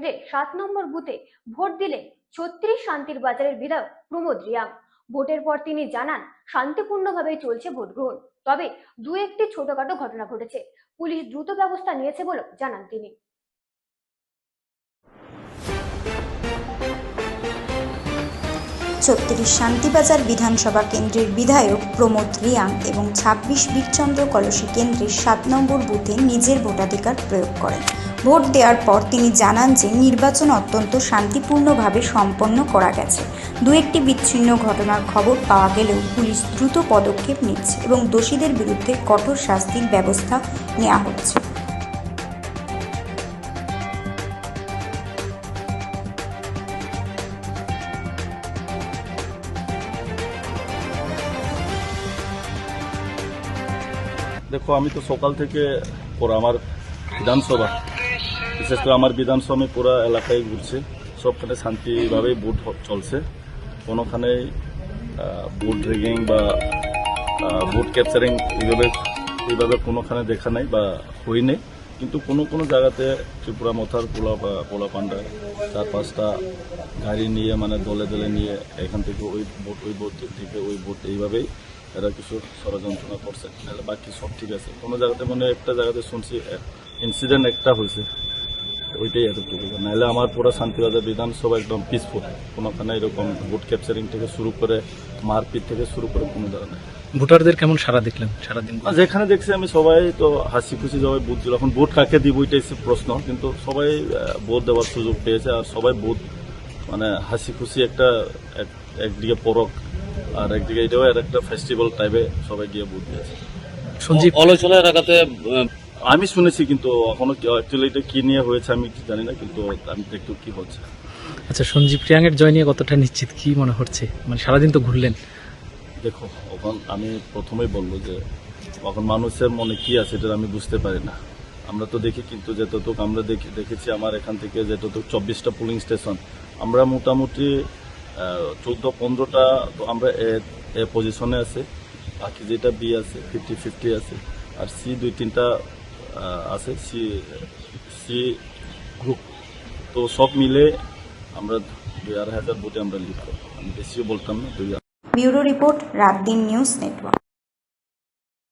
কেন্দ্রের 7 নম্বর বুথে ভোট দিলেন 36 শান্তির বাজারের বিধায়ক প্রমোদ রিয়াং। ভোটের পর তিনি জানান, শান্তিপূর্ণভাবে চলছে ভোট গ্রহণ, তবে দু একটি ছোটখাটো ঘটনা ঘটেছে। পুলিশ দ্রুত ব্যবস্থা নিয়েছে বলে জানান তিনি। 36 শান্তিবাজার বিধানসভা কেন্দ্রের বিধায়ক প্রমোদ রিয়াং এবং 26 বীরচন্দ্র কলসি কেন্দ্রের 7 নম্বর বুথে নিজের ভোটাধিকার প্রয়োগ করেন। ভোট দেওয়ার পর তিনি জানান যে নির্বাচন অত্যন্ত শান্তিপূর্ণভাবে সম্পন্ন করা গেছে। দু একটি বিচ্ছিন্ন ঘটনার খবর পাওয়া গেলেও পুলিশ দ্রুত পদক্ষেপ নিচ্ছে এবং দোষীদের বিরুদ্ধে কঠোর শাস্তির ব্যবস্থা নেওয়া হচ্ছে। দেখো, আমি তো সকাল থেকে পুরো আমার বিধানসভা, বিশেষ করে আমার বিধানসভা আমি পুরো এলাকায় ঘুরছি। সবখানে শান্তিভাবেই ভোট চলছে। কোনোখানে ভোট রিগিং বা ভোট ক্যাপচারিং এইভাবে কোনোখানে দেখা নাই বা হয়নি। কিন্তু কোনো জায়গাতে ত্রিপুরা মথার পোলা পান্ডা 4-5টা গাড়ি নিয়ে, মানে দলে দলে নিয়ে এখান থেকে ওই ভোট থেকে ওই ভোট, এইভাবেই এরা কিছু ষড়যন্ত্র করছে। বাকি সব ঠিক আছে। কোনো জায়গাতে মানে একটা জায়গাতে শুনছি ইনসিডেন্ট একটা হয়েছে, ওইটাই এতটুকু। নাহলে আমার পুরো শান্তিবাজার বিধানসভা একদম পিসফুল। কোনোখানে এরকম ভোট ক্যাপচারিং থেকে শুরু করে মারপিট থেকে শুরু করে কোনো জায়গা নেই। ভোটারদের কেমন সাড়া দেখলেন সারাদিন? যেখানে দেখছি আমি সবাই তো হাসি খুশি সবাই ভোট দিল। এখন ভোট কাকে দিব ওইটাই প্রশ্ন, কিন্তু সবাই ভোট দেওয়ার সুযোগ পেয়েছে। আর সবাই ভোট মানে হাসি খুশি একটা একদিকে পরক আর একদিকে এটাও একটা ফেস্টিভ্যাল টাইপে সবাই গিয়ে ভোট দিয়েছে। সঞ্জীব আলোচনা এলাকাতে আমি শুনেছি, কিন্তু এখনো অ্যাকচুয়ালি এটা কি নিয়ে হয়েছে আমি জানি না, কিন্তু আমি দেখতে কি হচ্ছে। আচ্ছা, সঞ্জীব রিয়াংয়ের জয় নিয়ে কতটা নিশ্চিত, কি মনে হচ্ছে? মানে সারাদিন তো ঘুরলেন। দেখো, এখন আমি প্রথমেই বলবো যে এখন মানুষের মনে কি আছে এটা আমি বুঝতে পারি না। আমরা তো দেখি, কিন্তু যতটুকু আমরা দেখেছি আমার এখান থেকে যতটুকু 24টা পুলিং স্টেশন, আমরা মোটামুটি 14-15টা তো আমরা এ পজিশনে আছে। বাকি যেটা বি আছে 50-50 আছে, আর সি 2-3টা আছে, সি গ্রুপ। তো সব মিলে আমরা 2,500 ভোটে আমরা লিড করবো। আমি বেশিও বলতাম না। ব্যুরো রিপোর্ট, রাত দিন নিউজ নেটওয়ার্ক।